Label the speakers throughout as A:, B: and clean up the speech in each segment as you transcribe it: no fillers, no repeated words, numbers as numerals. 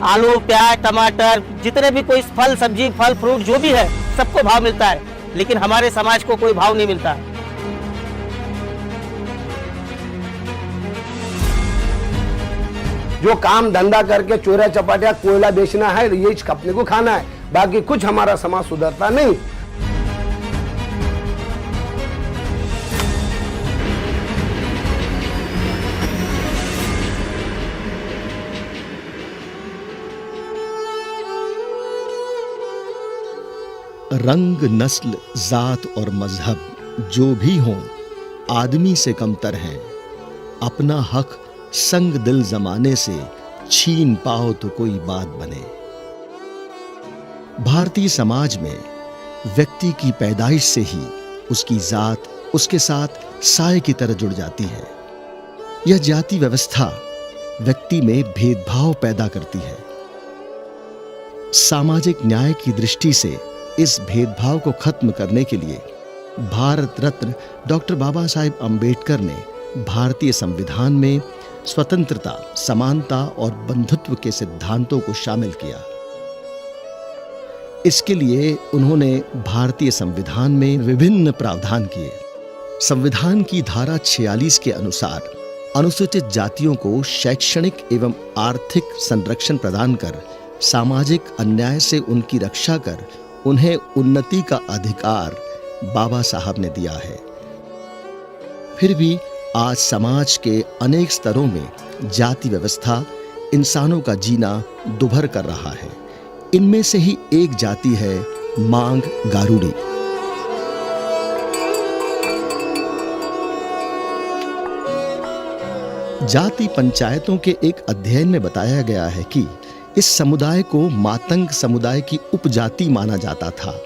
A: आलू, प्याज, टमाटर, जितने भी कोई फल सब्जी, फल फ्रूट जो भी है सबको भाव मिलता है, लेकिन हमारे समाज को कोई भाव नहीं मिलता।
B: जो काम धंधा करके चोरा चपाटिया कोयला बेचना है, ये अपने को खाना है, बाकी कुछ हमारा समाज सुधरता नहीं।
C: रंग, नस्ल, जात और मजहब जो भी हों, आदमी से कमतर हैं। अपना हक संग दिल जमाने से छीन पाओ तो कोई बात बने। भारतीय समाज में व्यक्ति की पैदाइश से ही उसकी जात उसके साथ साए की तरह जुड़ जाती है। यह जाति व्यवस्था व्यक्ति में भेदभाव पैदा करती है। सामाजिक न्याय की दृष्टि से इस भेदभाव को खत्म करने के लिए भारत रत्न डॉक्टर बाबा साहेब अम्बेडकर ने भारतीय संविधान में स्वतंत्रता, समानता और बंधुत्व के सिद्धांतों को शामिल किया। इसके लिए उन्होंने भारतीय संविधान में विभिन्न प्रावधान किए। संविधान की धारा 46 के अनुसार अनुसूचित जातियों को शैक्षणिक एवं आर्थिक संरक्षण प्रदान कर सामाजिक अन्याय से उनकी रक्षा कर उन्हें उन्नति का अधिकार बाबा साहब ने दिया है। फिर भी आज समाज के अनेक स्तरों में जाति व्यवस्था इंसानों का जीना दुभर कर रहा है। इनमें से ही एक जाति है मांग गारुड़ी। जाति पंचायतों के एक अध्ययन में बताया गया है कि इस समुदाय को मातंग समुदाय की उपजाति माना जाता था।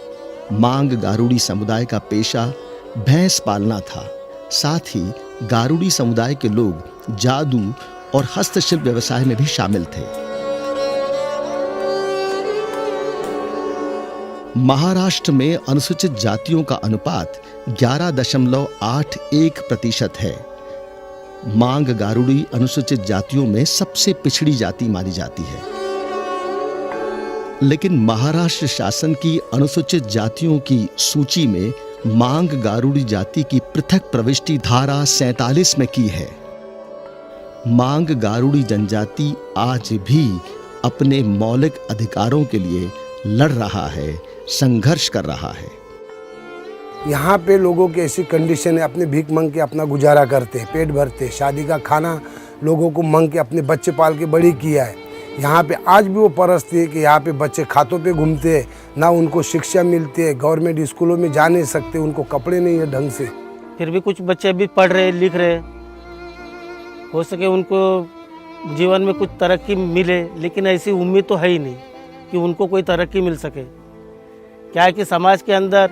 C: मांग गारुड़ी समुदाय का पेशा भैंस पालना था। साथ ही गारुड़ी समुदाय के लोग जादू और हस्तशिल्प व्यवसाय में भी शामिल थे। महाराष्ट्र में अनुसूचित जातियों का अनुपात 11.81% है। मांग गारुड़ी अनुसूचित जातियों में सबसे पिछड़ी जाति मानी जाती है। लेकिन महाराष्ट्र शासन की अनुसूचित जातियों की सूची में मांग गारुड़ी जाति की पृथक प्रविष्टि धारा 47 में की है। मांग गारुड़ी जनजाति आज भी अपने मौलिक अधिकारों के लिए लड़ रहा है, संघर्ष कर रहा है।
B: यहाँ पे लोगों की ऐसी कंडीशन है, अपने भीख मांग के अपना गुजारा करते हैं, पेट भरते हैं। शादी का खाना लोगों को मांग के अपने बच्चे पाल के बड़ी किया है। यहाँ पे आज भी वो परिस्थिति है कि यहाँ पे बच्चे खातों पे घूमते हैं, ना उनको शिक्षा मिलती है, गवर्नमेंट स्कूलों में जा नहीं सकते, उनको कपड़े नहीं है ढंग से।
A: फिर भी कुछ बच्चे अभी पढ़ रहे, लिख रहे, हो सके उनको जीवन में कुछ तरक्की मिले, लेकिन ऐसी उम्मीद तो है ही नहीं कि उनको कोई तरक्की मिल सके। क्या है कि समाज के अंदर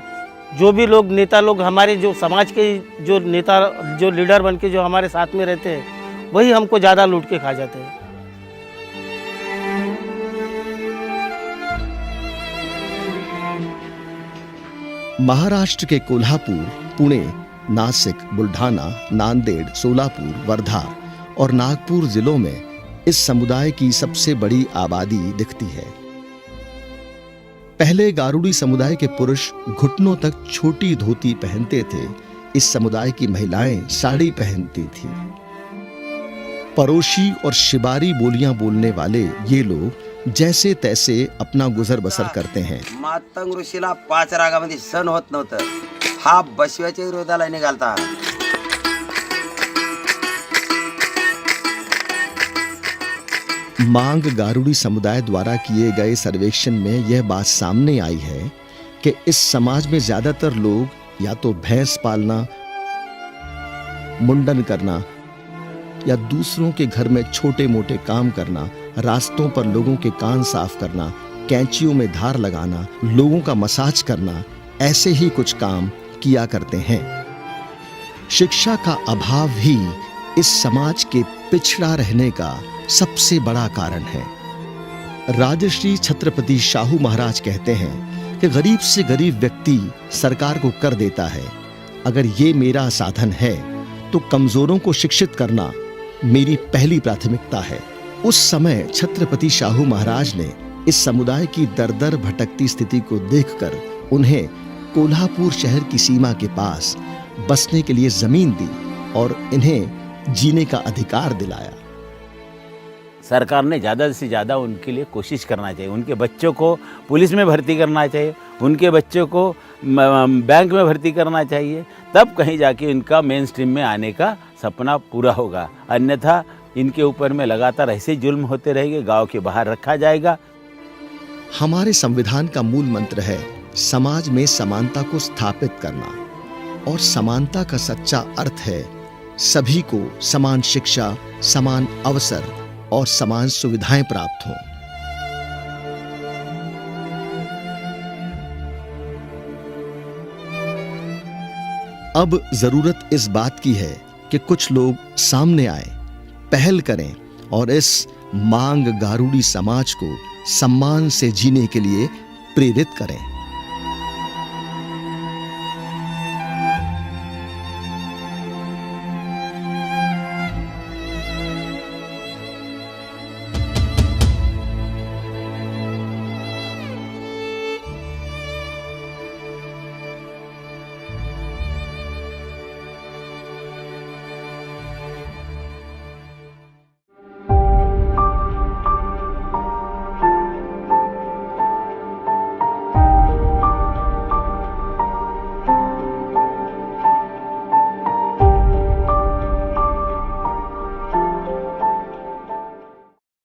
A: जो भी लोग नेता लोग हमारे जो समाज के जो नेता जो लीडर बन के जो हमारे साथ में रहते हैं, वही हमको ज़्यादा लूट के खा जाते हैं।
C: महाराष्ट्र के कोल्हापुर, पुणे, नासिक, बुल्ढाना, नांदेड़, सोलापुर, वर्धा और नागपुर जिलों में इस समुदाय की सबसे बड़ी आबादी दिखती है। पहले गारुड़ी समुदाय के पुरुष घुटनों तक छोटी धोती पहनते थे। इस समुदाय की महिलाएं साड़ी पहनती थीं। पड़ोसी और शिबारी बोलियां बोलने वाले ये लोग जैसे तैसे अपना गुजर बसर करते हैं।
D: मातंग ऋषीला 5 रागामध्ये सण होत नव्हतं, हा बसव्याच्या विरोधाला निघालता।
C: मांग गारुड़ी समुदाय द्वारा किए गए सर्वेक्षण में यह बात सामने आई है कि इस समाज में ज्यादातर लोग या तो भैंस पालना, मुंडन करना या दूसरों के घर में छोटे मोटे काम करना, रास्तों पर लोगों के कान साफ करना, कैंचियों में धार लगाना, लोगों का मसाज करना, ऐसे ही कुछ काम किया करते हैं। शिक्षा का अभाव ही इस समाज के पिछड़ा रहने का सबसे बड़ा कारण है। राजश्री छत्रपति शाहू महाराज कहते हैं कि गरीब से गरीब व्यक्ति सरकार को कर देता है। अगर ये मेरा साधन है तो कमजोरों को शिक्षित करना मेरी पहली प्राथमिकता है। उस समय छत्रपति शाहू महाराज ने इस समुदाय की दर-दर भटकती स्थिति को देखकर उन्हें कोल्हापुर शहर की सीमा के पास बसने के लिए जमीन दी और इन्हें जीने का अधिकार दिलाया।
E: सरकार ने ज़्यादा से ज़्यादा उनके लिए कोशिश करना चाहिए। उनके बच्चों को पुलिस में भर्ती करना चाहिए, उनके बच्चों को बैंक में भर्ती करना चाहिए, तब कहीं जाके इनका मेन स्ट्रीम में आने का सपना पूरा होगा। अन्यथा इनके ऊपर में लगातार ऐसे जुल्म होते रहेंगे, गांव के बाहर रखा जाएगा।
C: हमारे संविधान का मूल मंत्र है समाज में समानता को स्थापित करना, और समानता का सच्चा अर्थ है सभी को समान शिक्षा, समान अवसर और समान सुविधाएं प्राप्त हों। अब जरूरत इस बात की है कि कुछ लोग सामने आए, पहल करें और इस मांग गारुड़ी समाज को सम्मान से जीने के लिए प्रेरित करें।